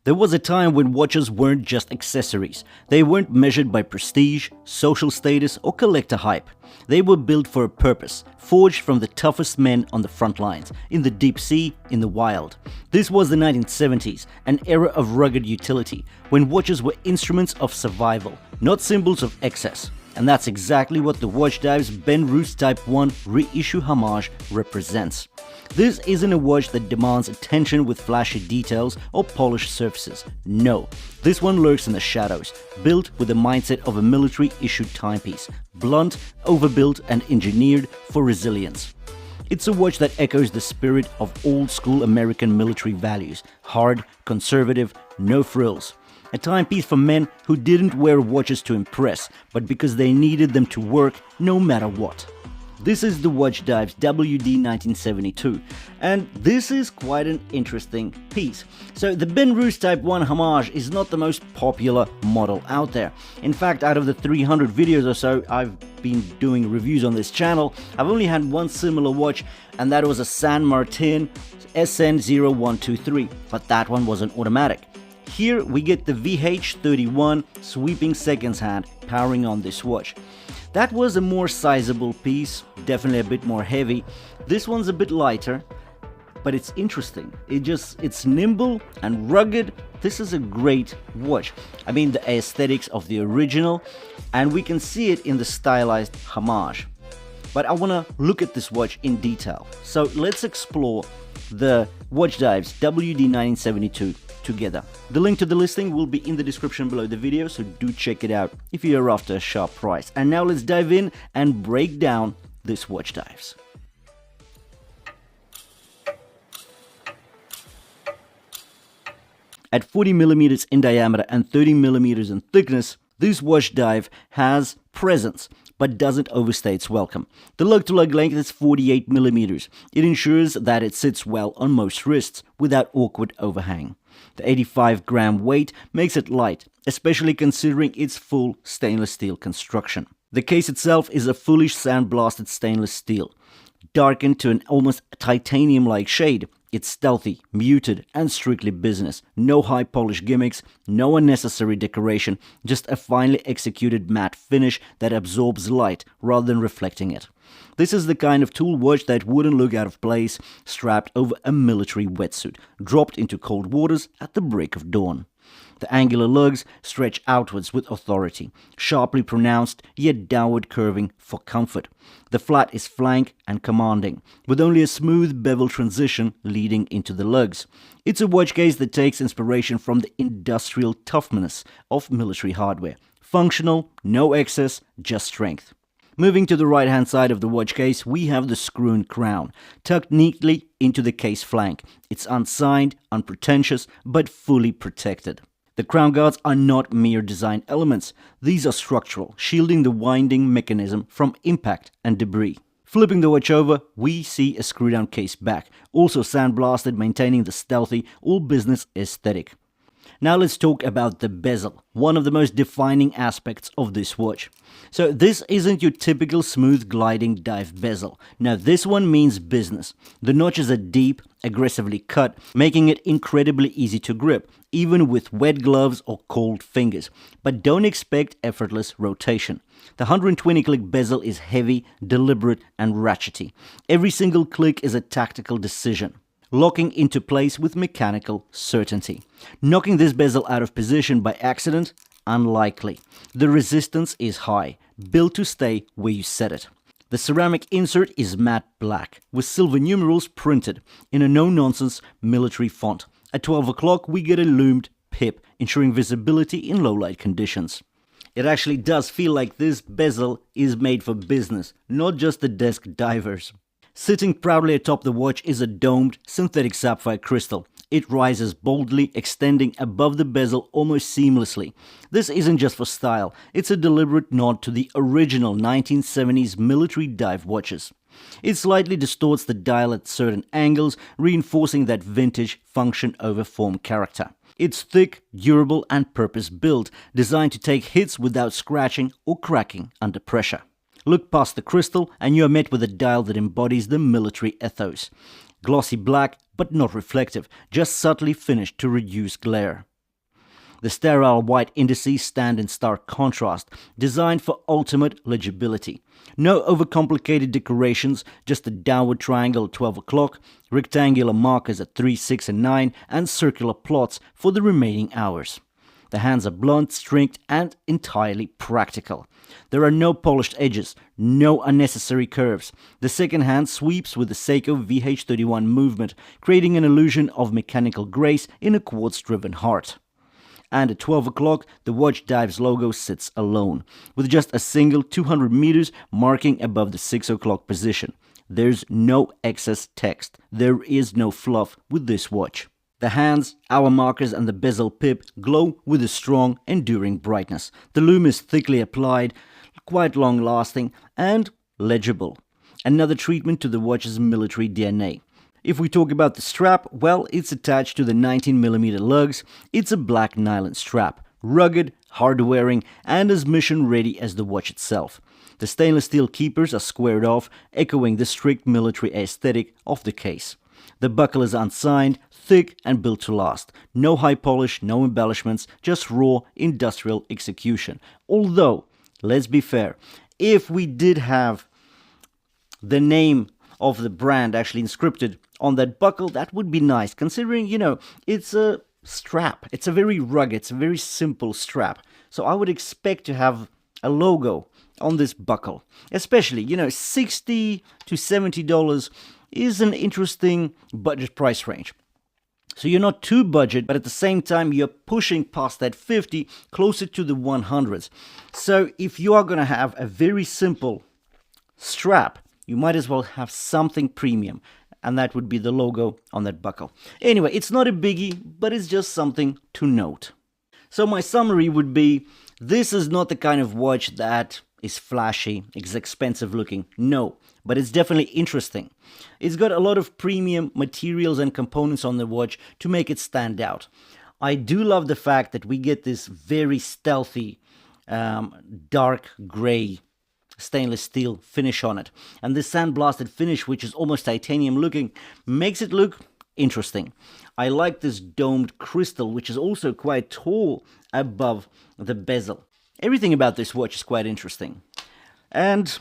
There was a time when watches weren't just accessories. They weren't measured by prestige, social status, or collector hype. They were built for a purpose, forged from the toughest men on the front lines, in the deep sea, in the wild. This was the 1970s, an era of rugged utility, when watches were instruments of survival, not symbols of excess. And that's exactly what the Watchdives Benrus Type 1 reissue Homage represents. This isn't a watch that demands attention with flashy details or polished surfaces. No, this one lurks in the shadows, built with the mindset of a military-issued timepiece, blunt, overbuilt, and engineered for resilience. It's a watch that echoes the spirit of old-school American military values: hard, conservative, no frills. A timepiece for men who didn't wear watches to impress, but because they needed them to work no matter what. This is the Watchdives WD1792, and this is quite an interesting piece. So the Benrus Type 1 Homage is not the most popular model out there. In fact, out of the 300 videos or so I've been doing reviews on this channel, I've only had one similar watch, and that was a San Martin SN0123, but that one was an automatic. Here we get the VH31 sweeping seconds hand powering on this watch. That was a more sizable piece, definitely a bit more heavy. This one's a bit lighter, but it's interesting. It's nimble and rugged. This is a great watch. I mean, the aesthetics of the original, and we can see it in the stylized Homage. But I want to look at this watch in detail. So let's explore the Watchdives WD1972 together. The link to the listing will be in the description below the video, so do check it out if you're after a sharp price. And now let's dive in and break down this Watchdives. At 40mm in diameter and 30mm in thickness, this Watchdive has presence, but doesn't overstay its welcome. The lug-to-lug length is 48mm. It ensures that it sits well on most wrists without awkward overhang. The 85-gram weight makes it light, especially considering its full stainless steel construction. The case itself is a fully sandblasted stainless steel, darkened to an almost titanium-like shade. It's stealthy, muted, and strictly business. No high-polish gimmicks, no unnecessary decoration, just a finely executed matte finish that absorbs light rather than reflecting it. This is the kind of tool watch that wouldn't look out of place strapped over a military wetsuit, dropped into cold waters at the break of dawn. The angular lugs stretch outwards with authority, sharply pronounced yet downward curving for comfort. The flat is flank and commanding, with only a smooth bevel transition leading into the lugs. It's a watch case that takes inspiration from the industrial toughness of military hardware. Functional, no excess, just strength. Moving to the right-hand side of the watch case, we have the screw-in crown, tucked neatly into the case flank. It's unsigned, unpretentious, but fully protected. The crown guards are not mere design elements. These are structural, shielding the winding mechanism from impact and debris. Flipping the watch over, we see a screw-down case back, also sandblasted, maintaining the stealthy, all-business aesthetic. Now let's talk about the bezel, one of the most defining aspects of this watch. So this isn't your typical smooth gliding dive bezel. Now this one means business. The notches are deep, aggressively cut, making it incredibly easy to grip, even with wet gloves or cold fingers. But don't expect effortless rotation. The 120-click bezel is heavy, deliberate, and ratchety. Every single click is a tactical decision, locking into place with mechanical certainty. Knocking this bezel out of position by accident? Unlikely. The resistance is high, built to stay where you set it. The ceramic insert is matte black, with silver numerals printed in a no-nonsense military font. At 12 o'clock, we get a loomed pip, ensuring visibility in low-light conditions. It actually does feel like this bezel is made for business, not just the desk divers. Sitting proudly atop the watch is a domed synthetic sapphire crystal. It rises boldly, extending above the bezel almost seamlessly. This isn't just for style, it's a deliberate nod to the original 1970s military dive watches. It slightly distorts the dial at certain angles, reinforcing that vintage function over form character. It's thick, durable, and purpose-built, designed to take hits without scratching or cracking under pressure. Look past the crystal and you are met with a dial that embodies the military ethos. Glossy black, but not reflective, just subtly finished to reduce glare. The sterile white indices stand in stark contrast, designed for ultimate legibility. No overcomplicated decorations, just a downward triangle at 12 o'clock, rectangular markers at 3, 6, and 9, and circular plots for the remaining hours. The hands are blunt, strict, and entirely practical. There are no polished edges, no unnecessary curves. The second hand sweeps with the Seiko VH31 movement, creating an illusion of mechanical grace in a quartz-driven heart. And at 12 o'clock, the Watchdives logo sits alone, with just a single 200 meters marking above the 6 o'clock position. There's no excess text. There is no fluff with this watch. The hands, hour markers, and the bezel pip glow with a strong, enduring brightness. The lume is thickly applied, quite long-lasting, and legible. Another treatment to the watch's military DNA. If we talk about the strap, well, it's attached to the 19mm lugs. It's a black nylon strap, rugged, hard-wearing, and as mission-ready as the watch itself. The stainless steel keepers are squared off, echoing the strict military aesthetic of the case. The buckle is unsigned, thick, and built to last. No high polish, no embellishments, just raw industrial execution. Although, let's be fair, if we did have the name of the brand actually inscripted on that buckle, that would be nice, considering, it's a strap. It's a very rugged, it's a very simple strap. So I would expect to have a logo on this buckle. Especially, $60 to $70 is an interesting budget price range. So you're not too budget, but at the same time, you're pushing past that 50, closer to the 100s. So if you are going to have a very simple strap, you might as well have something premium. And that would be the logo on that buckle. Anyway, it's not a biggie, but it's just something to note. So my summary would be, this is not the kind of watch that is flashy, it's expensive looking. No, but it's definitely interesting. It's got a lot of premium materials and components on the watch to make it stand out. I do love the fact that we get this very stealthy, dark gray stainless steel finish on it. And this sandblasted finish, which is almost titanium looking, makes it look interesting. I like this domed crystal, which is also quite tall above the bezel. Everything about this watch is quite interesting. And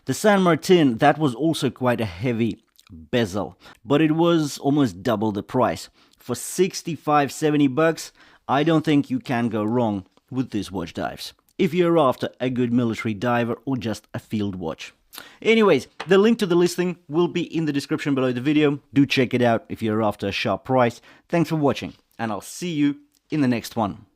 the San Martin, that was also quite a heavy bezel, but it was almost double the price. For $65-70, I don't think you can go wrong with these Watchdives, if you're after a good military diver or just a field watch. Anyways, the link to the listing will be in the description below the video. Do check it out if you're after a sharp price. Thanks for watching, and I'll see you in the next one.